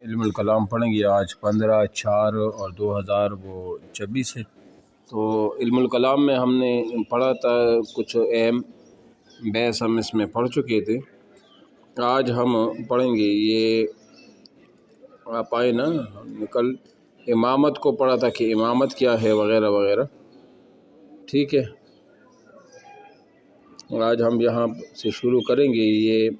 علم الکلام پڑھیں گے آج 15/4/2026 ہے۔ تو علم الکلام میں ہم نے پڑھا تھا کچھ اہم بحث ہم اس میں پڑھ چکے تھے۔ آج ہم پڑھیں گے یہ آپ آئے نا کل امامت کو پڑھا تھا کہ امامت کیا ہے وغیرہ وغیرہ، ٹھیک ہے۔ آج ہم یہاں سے شروع کریں گے یہ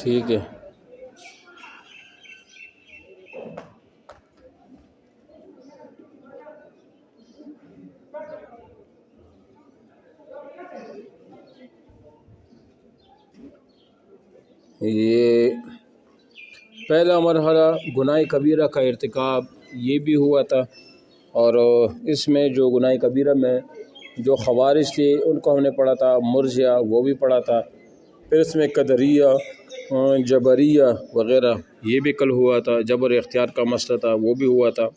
ٹھیک ہے۔ یہ پہلا مرحلہ گناہ کبیرہ کا ارتکاب یہ بھی ہوا تھا، اور اس میں جو گناہ کبیرہ میں جو خوارج تھے ان کو ہم نے پڑھا تھا، مرجئہ وہ بھی پڑھا تھا، پھر اس میں قدریہ جبریہ وغیرہ یہ بھی کل ہوا تھا، جبر اختیار کا مسئلہ تھا وہ بھی ہوا تھا،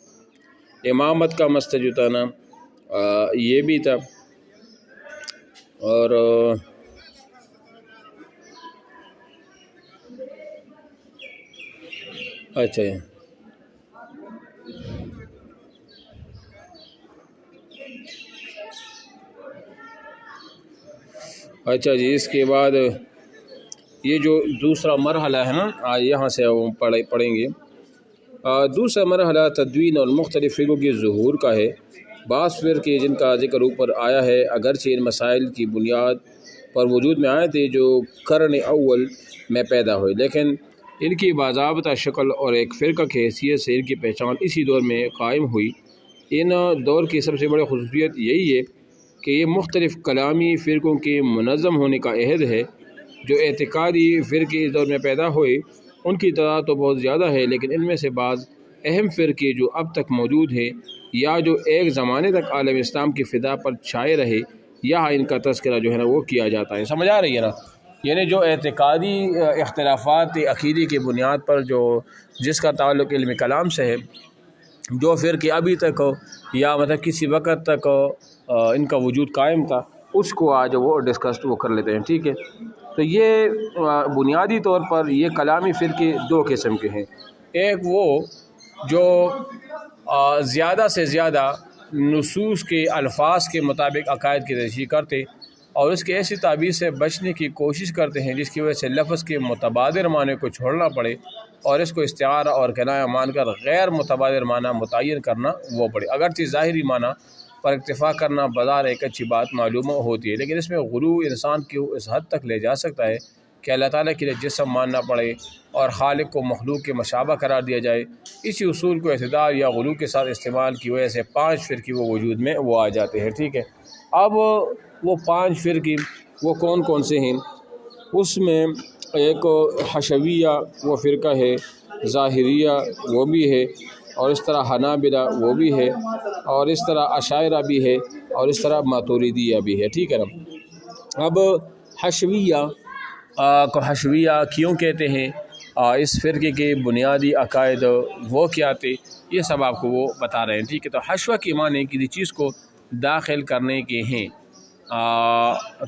امامت کا مسئلہ جو تھا نا یہ بھی تھا، اور اچھا جی، اس کے بعد یہ جو دوسرا مرحلہ ہے نا یہاں سے پڑھیں گے۔ دوسرا مرحلہ تدوین اور مختلف فرقوں کے ظہور کا ہے۔ بعض فرقے جن کا ذکر اوپر آیا ہے اگرچہ ان مسائل کی بنیاد پر وجود میں آئے تھے جو قرن اول میں پیدا ہوئے، لیکن ان کی باضابطہ شکل اور ایک فرقہ کی حیثیت سے ان کی پہچان اسی دور میں قائم ہوئی۔ ان دور کی سب سے بڑی خصوصیت یہی ہے کہ یہ مختلف کلامی فرقوں کے منظم ہونے کا عہد ہے۔ جو اعتقادی فرقے اس دور میں پیدا ہوئے ان کی تعداد تو بہت زیادہ ہے، لیکن ان میں سے بعض اہم فرقے جو اب تک موجود ہیں یا جو ایک زمانے تک عالم اسلام کی فضا پر چھائے رہے، یہاں ان کا تذکرہ جو ہے نا وہ کیا جاتا ہے۔ سمجھ آ رہی ہے نا؟ یعنی جو اعتقادی اختلافات عقیدے کی بنیاد پر جس کا تعلق علم کلام سے ہے، جو فرقے ابھی تک یا مطلب کسی وقت تک ان کا وجود قائم تھا، اس کو آج وہ ڈسکس وہ کر لیتے ہیں، ٹھیک ہے۔ تو یہ بنیادی طور پر یہ کلامی فرقے دو قسم کے ہیں۔ ایک وہ جو زیادہ سے زیادہ نصوص کے الفاظ کے مطابق عقائد کی تشریح کرتے اور اس کے ایسی تعبیر سے بچنے کی کوشش کرتے ہیں جس کی وجہ سے لفظ کے متبادر معنی کو چھوڑنا پڑے اور اس کو استعارہ اور کنایہ مان کر غیر متبادر معنی متعین کرنا وہ پڑے۔ اگرچہ ظاہری معنی پر اکتفا کرنا بظاہر ایک اچھی بات معلوم ہوتی ہے، لیکن اس میں غلو انسان کو اس حد تک لے جا سکتا ہے کہ اللہ تعالیٰ کے لیے جسم ماننا پڑے اور خالق کو مخلوق کے مشابہ قرار دیا جائے۔ اسی اصول کو اعتدال یا غلو کے ساتھ استعمال کی وجہ سے 5 فرقے وہ وجود میں وہ آ جاتے ہیں، ٹھیک ہے۔ اب وہ 5 فرقے وہ کون کون سے ہیں؟ اس میں ایک حشویہ وہ فرقہ ہے، ظاہریہ وہ بھی ہے، اور اس طرح حنابلہ وہ بھی ہے، اور اس طرح اشاعرہ بھی ہے، اور اس طرح ماتوریدیہ بھی ہے، ٹھیک ہے نا۔ اب حشویہ کو حشویہ کیوں کہتے ہیں، اس فرقے کے بنیادی عقائد وہ کیا تھے، یہ سب آپ کو وہ بتا رہے ہیں، ٹھیک ہے۔ تو حشوہ کے معنی کسی چیز کو داخل کرنے کے ہیں۔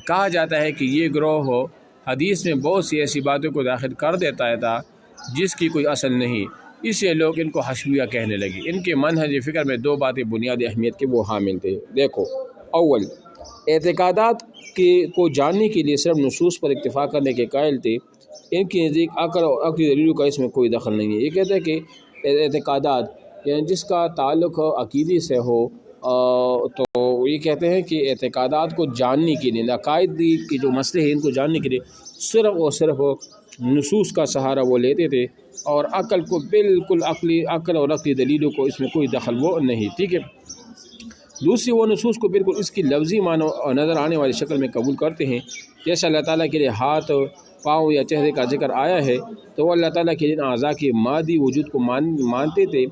کہا جاتا ہے کہ یہ گروہ حدیث میں بہت سی ایسی باتوں کو داخل کر دیتا تھا جس کی کوئی اصل نہیں، اس لیے لوگ ان کو حشویہ کہنے لگے۔ ان کے منہج فکر میں 2 باتیں بنیادی اہمیت کے وہ حامل تھے۔ دیکھو، اول اعتقادات کو جاننے کے لیے صرف نصوص پر اکتفا کرنے کے قائل تھے۔ ان کے نزدیک عقل اور عقلی دلیلوں کا اس میں کوئی دخل نہیں ہے۔ یہ کہتے ہیں کہ اعتقادات یعنی جس کا تعلق عقیدے سے ہو، تو یہ کہتے ہیں کہ اعتقادات کو جاننے کے لیے، عقائد کے جو مسئلے ہیں ان کو جاننے کے لیے صرف اور صرف نصوص کا سہارا وہ لیتے تھے، اور عقل کو بالکل عقل اور عقلی دلیلوں کو اس میں کوئی دخل وہ نہیں، ٹھیک ہے۔ دوسری، وہ نصوص کو بالکل اس کی لفظی معنی اور نظر آنے والی شکل میں قبول کرتے ہیں۔ جیسے اللہ تعالیٰ کے لیے ہاتھ، پاؤں یا چہرے کا ذکر آیا ہے تو وہ اللہ تعالیٰ کے لیے اعضاء کے مادی وجود کو مانتے تھے،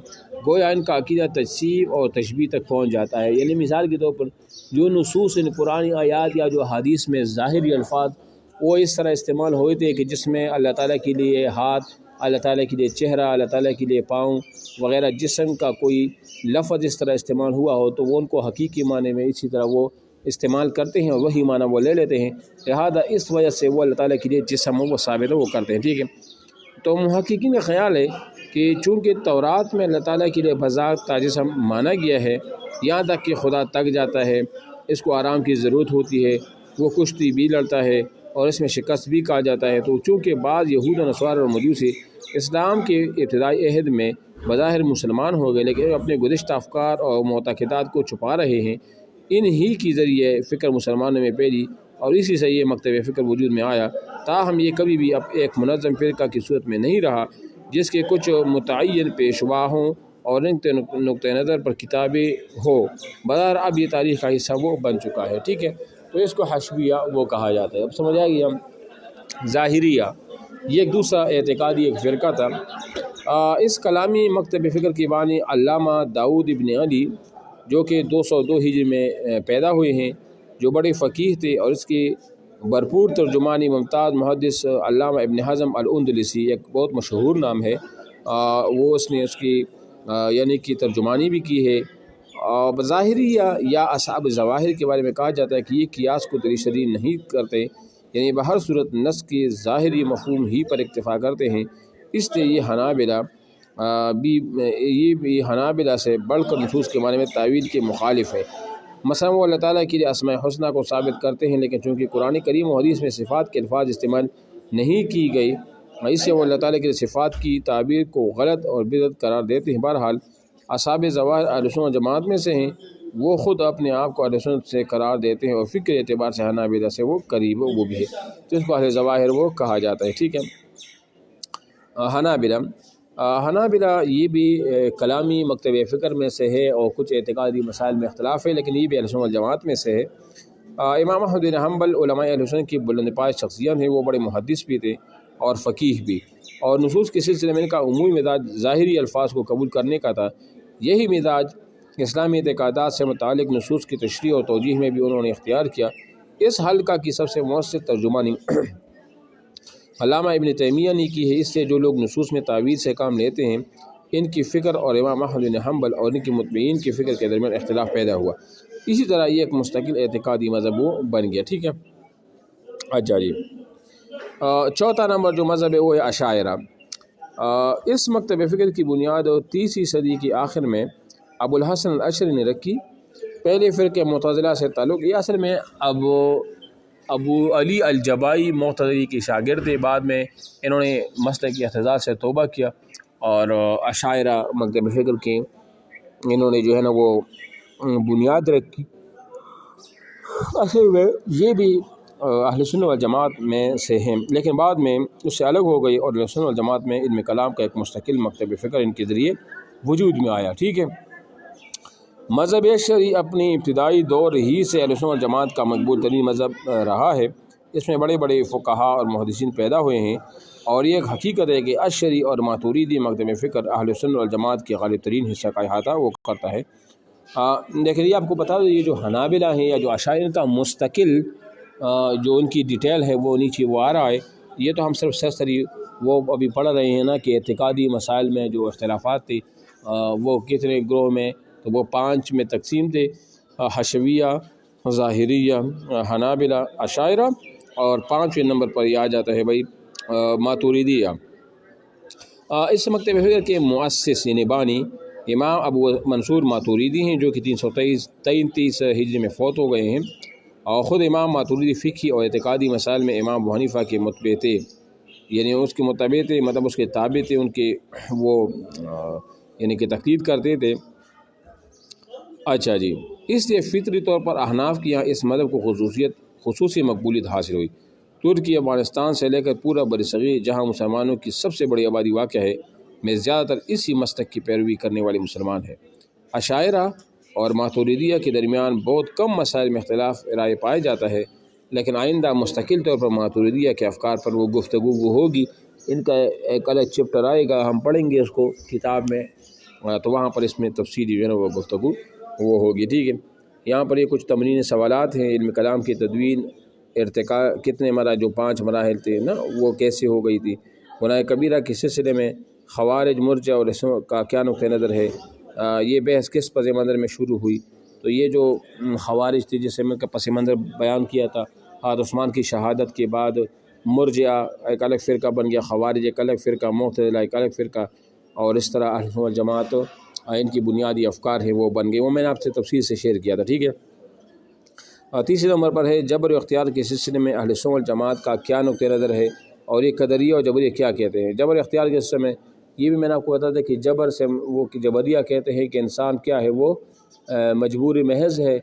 گویا ان کا عقیدہ تجسیم اور تشبیہ تک پہنچ جاتا ہے۔ یعنی مثال کے طور پر جو نصوص ان پرانی آیات یا جو حدیث میں ظاہری الفاظ وہ اس طرح استعمال ہوئے تھے کہ جس میں اللہ تعالیٰ کے لیے ہاتھ، اللہ تعالیٰ کے لیے چہرہ، اللہ تعالیٰ کے لیے پاؤں وغیرہ جسم کا کوئی لفظ اس طرح استعمال ہوا ہو تو وہ ان کو حقیقی معنی میں اسی طرح وہ استعمال کرتے ہیں اور وہی معنی وہ لے لیتے ہیں، لہذا اس وجہ سے وہ اللہ تعالیٰ کے لیے جسم وہ ثابت ہے وہ کرتے ہیں، ٹھیک ہے۔ تو محققین کا خیال ہے کہ چونکہ تورات میں اللہ تعالیٰ کے لیے بذات جسم مانا گیا ہے، یہاں تک کہ خدا تک جاتا ہے، اس کو آرام کی ضرورت ہوتی ہے، وہ کشتی بھی لڑتا ہے اور اس میں شکست بھی کہا جاتا ہے، تو چونکہ بعض یہود و نصارہ اور مجوسی اسلام کے ابتدائی عہد میں بظاہر مسلمان ہو گئے لیکن اپنے گزشتہ افکار اور معتقدات کو چھپا رہے ہیں، انہی کی ذریعے فکر مسلمانوں میں پھیلی اور اسی سے یہ مکتب فکر وجود میں آیا، تاہم یہ کبھی بھی اب ایک منظم فرقہ کی صورت میں نہیں رہا جس کے کچھ متعین پیشوا ہوں اور نقطۂ نظر پر کتابیں ہو، بظاہر اب یہ تاریخ کا حصہ وہ بن چکا ہے، ٹھیک ہے۔ تو اس کو حشویہ وہ کہا جاتا ہے۔ اب سمجھ آئے گی ہم ظاہریہ، یہ ایک دوسرا اعتقادی ایک فرقہ تھا۔ اس کلامی مکتب فکر کی بانی علامہ داؤد ابن علی جو کہ 202 ہجری میں پیدا ہوئے ہیں، جو بڑے فقیہ تھے، اور اس کی بھرپور ترجمانی ممتاز محدث علامہ ابن حزم الاندلسی، ایک بہت مشہور نام ہے، وہ اس نے اس کی یعنی کہ ترجمانی بھی کی ہے۔ ظاہریہ یا اصحاب ظواہر کے بارے میں کہا جاتا ہے کہ یہ قیاس کو دلیل شرعی نہیں کرتے، یعنی بہر صورت نص کے ظاہری مفہوم ہی پر اکتفا کرتے ہیں، اس لیے یہ حنابلہ سے بڑھ کر نصوص کے معنی میں تعویل کے مخالف ہے۔ مثلا وہ اللہ تعالیٰ کے لیے اسماء حسنہ کو ثابت کرتے ہیں، لیکن چونکہ قرآن کریم و حدیث میں صفات کے الفاظ استعمال نہیں کی گئی، اس سے وہ اللہ تعالیٰ کے لیے صفات کی تعبیر کو غلط اور بدعت قرار دیتے ہیں۔ بہرحال اصحاب ظواہر اہل سنت جماعت میں سے ہیں، وہ خود اپنے آپ کو اہل سنت سے قرار دیتے ہیں اور فکر اعتبار سے حنابلہ سے وہ قریب وہ بھی ہے، تو اس کو اہل ظواہر وہ کہا جاتا ہے، ٹھیک ہے۔ حنابلہ یہ بھی کلامی مکتب فکر میں سے ہے اور کچھ اعتقادی مسائل میں اختلاف ہے، لیکن یہ بھی اہل سنت جماعت میں سے ہے۔ امام احمد بن حنبل علماء اہل سنت کی بلند پائے شخصیت ہیں، وہ بڑے محدث بھی تھے اور فقیہ بھی، اور نصوص کے سلسلے میں ان کا عمومی مزاج ظاہری الفاظ کو قبول کرنے کا تھا۔ یہی مزاج اسلامی اعتقادات سے متعلق نصوص کی تشریح اور توجیہ میں بھی انہوں نے اختیار کیا۔ اس حلقہ کی سب سے مؤثر ترجمانی علامہ ابن تیمیہ نے کی ہے، اس سے جو لوگ نصوص میں تعویل سے کام لیتے ہیں ان کی فکر اور امام احمد بن حنبل اور ان کے متبعین کی فکر کے درمیان اختلاف پیدا ہوا، اسی طرح یہ ایک مستقل اعتقادی مذہب وہ بن گیا، ٹھیک ہے۔ اچھا جی، چوتھا نمبر جو مذہب ہے وہ ہے اشاعرہ۔ اس مکتب فکر کی بنیاد 30ویں صدی کے آخر میں ابو الحسن الاشعری نے رکھی۔ پہلے فرقے معتزلہ سے تعلق، یہ اصل میں ابو علی الجبائی معتزلی کے شاگرد تھے، بعد میں انہوں نے مسلک کی اعتزال سے توبہ کیا اور اشاعرہ مکتب فکر کے انہوں نے جو ہے نا وہ بنیاد رکھی۔ اصل میں یہ بھی اہل سنت والجماعت میں سے ہیں، لیکن بعد میں اس سے الگ ہو گئی اور اہل سنت والجماعت میں علم کلام کا ایک مستقل مکتب فکر ان کے ذریعے وجود میں آیا، ٹھیک ہے۔ مذہب اشعری اپنی ابتدائی دور ہی سے اہل سنت والجماعت کا مقبول ترین مذہب رہا ہے، اس میں بڑے بڑے فقہا اور محدثین پیدا ہوئے ہیں، اور یہ ایک حقیقت ہے کہ اشعری اور ماتوریدی مکتب فکر اہل سنت والجماعت کے غالب ترین حصہ کا احاطہ وہ کرتا ہے۔ لیکن یہ آپ کو بتا دو، یہ جو حنابلہ ہیں یا جو اشاعرہ کا مستقل جو ان کی ڈیٹیل ہے وہ نیچے وہ آ رہا ہے، یہ تو ہم صرف سرسری وہ ابھی پڑھ رہے ہیں نا کہ اعتقادی مسائل میں جو اختلافات تھے وہ کتنے گروہ میں، تو وہ 5 میں تقسیم تھے، حشویہ، ظاہریہ، حنابلہ، اشاعرہ، اور 5ویں نمبر پر یہ آ جاتا ہے بھائی ماتوریدیہ۔ اس مکتب فکر کے مؤسس یعنی بانی امام ابو منصور ماتوریدی ہیں، جو کہ 333 ہجری میں فوت ہو گئے ہیں، اور خود امام ماتوریدی فقہی اور اعتقادی مسائل میں امام ابو حنیفہ کے متبع تھے، یعنی اس کے متبع تھے، مطلب اس کے تابع تھے، ان کے وہ یعنی کہ تقلید کرتے تھے۔ اچھا جی، اس لیے فطری طور پر احناف کی یہاں اس مذہب کو خصوصی مقبولیت حاصل ہوئی۔ ترکی، افغانستان سے لے کر پورا برصغیر جہاں مسلمانوں کی سب سے بڑی آبادی واقع ہے میں زیادہ تر اسی مسلک کی پیروی کرنے والے مسلمان ہیں۔ اشاعرہ اور ماتوریدیہ کے درمیان بہت کم مسائل میں اختلاف رائے پایا جاتا ہے، لیکن آئندہ مستقل طور پر ماتوریدیہ کے افکار پر وہ گفتگو وہ ہوگی، ان کا ایک الگ چپٹر آئے گا، ہم پڑھیں گے اس کو کتاب میں، تو وہاں پر اس میں تفصیلی جو ہے نا وہ گفتگو وہ ہوگی، ٹھیک ہے۔ یہاں پر یہ کچھ تمرین سوالات ہیں، علم کلام کی تدوین ارتقاء کتنے جو 5 مراحل تھے نا وہ کیسے ہو گئی تھی، گناہ کبیرہ کے سلسلے میں خوارج، مرجع اور کا کیا نقطہ نظر ہے، یہ بحث کس پس منظر میں شروع ہوئی، تو یہ جو خوارج تھی جسے میں پس منظر بیان کیا تھا، حضرت عثمان کی شہادت کے بعد مرجعہ ایک الگ فرقہ بن گیا، خوارج ایک الگ فرقہ، معتزلہ ایک الگ فرقہ، اور اس طرح اہل سنت والجماعت ان کی بنیادی افکار ہیں وہ بن گئے، وہ میں نے آپ سے تفصیل سے شیئر کیا تھا، ٹھیک ہے۔ تیسرے نمبر پر ہے جبر و اختیار کے سلسلے میں اہل سنت والجماعت کا کیا نقطہ نظر ہے، اور یہ قدریہ اور جبریہ کیا کہتے ہیں۔ جبر اختیار کے سلسلے میں یہ بھی میں نے آپ کو بتا تھا کہ جبر سے وہ جبریہ کہتے ہیں کہ انسان کیا ہے، وہ مجبوری محض ہے،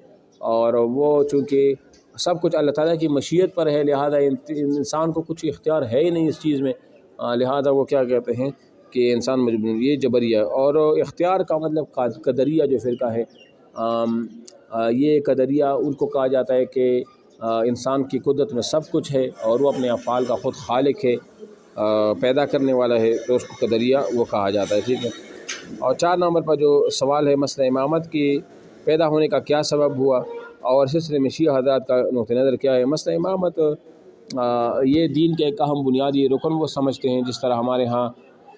اور وہ چونکہ سب کچھ اللہ تعالیٰ کی مشیت پر ہے، لہذا انسان کو کچھ اختیار ہے ہی نہیں اس چیز میں، لہذا وہ کیا کہتے ہیں کہ انسان مجبور، یہ جبریہ۔ اور اختیار کا مطلب قدریہ جو فرقہ ہے، یہ قدریہ ان کو کہا جاتا ہے کہ انسان کی قدرت میں سب کچھ ہے اور وہ اپنے افعال کا خود خالق ہے، پیدا کرنے والا ہے، تو اس کو قدریہ وہ کہا جاتا ہے، ٹھیک ہے۔ اور 4 نمبر پر جو سوال ہے مسئلہ امامت کی پیدا ہونے کا کیا سبب ہوا، اور سلسلے میں شیعہ حضرات کا نقطہ نظر کیا ہے۔ مسئلہ امامت یہ دین کے ایک اہم بنیادی رکن وہ سمجھتے ہیں، جس طرح ہمارے ہاں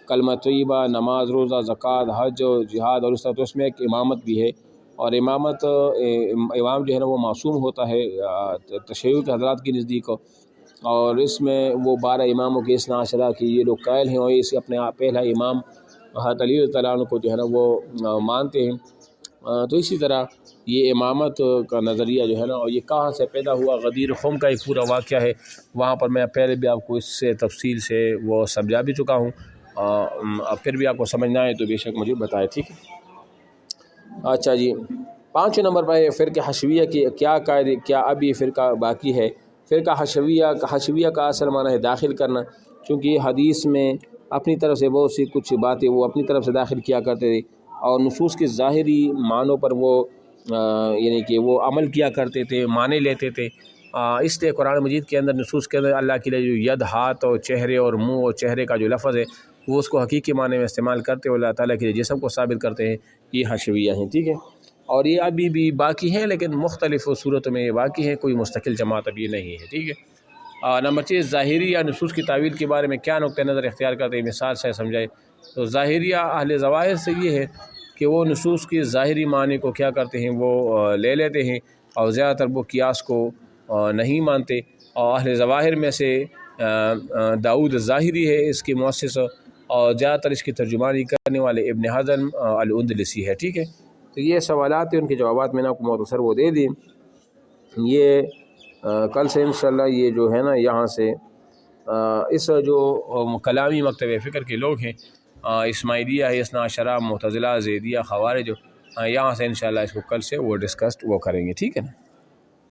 کلمہ طیبہ، نماز، روزہ، زکوٰۃ، حج، جہاد، اور اس طرح، تو اس میں ایک امامت بھی ہے، اور امامت امام جو ہے نا وہ معصوم ہوتا ہے تشیع کے حضرات کی نزدیک، اور اس میں وہ 12 اماموں کے 12 عشرہ کی یہ لوگ قائل ہیں، اور اسے اپنے پہلا امام حضرت علی رضی اللہ عنہ کو جو ہے نا وہ مانتے ہیں۔ تو اسی طرح یہ امامت کا نظریہ جو ہے نا، اور یہ کہاں سے پیدا ہوا، غدیر خم کا ایک پورا واقعہ ہے، وہاں پر میں پہلے بھی آپ کو اس سے تفصیل سے وہ سمجھا بھی چکا ہوں، اب پھر بھی آپ کو سمجھنا ہے تو بے شک مجھے بتائے، ٹھیک ہے۔ اچھا جی، 5 نمبر پر فرقہ حشویہ کی کیا اب یہ فرقہ باقی ہے۔ فرقہ حشویہ کا اصل معنی ہے داخل کرنا، چونکہ یہ حدیث میں اپنی طرف سے بہت سی کچھ باتیں وہ اپنی طرف سے داخل کیا کرتے تھے، اور نصوص کے ظاہری معنوں پر وہ یعنی کہ وہ عمل کیا کرتے تھے، معنی لیتے تھے، اس لیے قرآن مجید کے اندر نصوص کے اندر اللہ کے لیے جو ید، ہاتھ اور چہرے اور منہ اور چہرے کا جو لفظ ہے وہ اس کو حقیقی معنی میں استعمال کرتے ہوئے اللہ تعالیٰ کے لیے جسم کو ثابت کرتے ہیں، یہ حشویہ ہیں، ٹھیک ہے۔ اور یہ ابھی بھی باقی ہیں، لیکن مختلف صورتوں میں یہ باقی ہیں، کوئی مستقل جماعت ابھی نہیں ہے، ٹھیک ہے۔ نمبر 6، ظاہریہ نصوص کی تعویل کے بارے میں کیا نقطہ نظر اختیار کرتے ہیں، مثال سے سمجھائے۔ تو ظاہریہ اہل ظواہر سے یہ ہے کہ وہ نصوص کی ظاہری معنی کو کیا کرتے ہیں، وہ لے لیتے ہیں، اور زیادہ تر وہ قیاس کو نہیں مانتے، اور اہل ظواہر میں سے داؤد ظاہری ہے اس کی مؤسس، اور زیادہ تر اس کی ترجمانی کرنے والے ابن حزم الاندلسی ہے، ٹھیک ہے۔ تو یہ سوالات ہیں، ان کے جوابات میں نے آپ کو مختصر وہ دے دی۔ یہ کل سے انشاءاللہ یہ جو ہے نا یہاں سے اس جو کلامی مکتب فکر کے لوگ ہیں، اسماعیلیہ ہے، اثنا عشرہ، معتزلہ، زیدیہ، خوارج، یہاں سے انشاءاللہ اس کو کل سے وہ ڈسکسڈ وہ کریں گے، ٹھیک ہے نا۔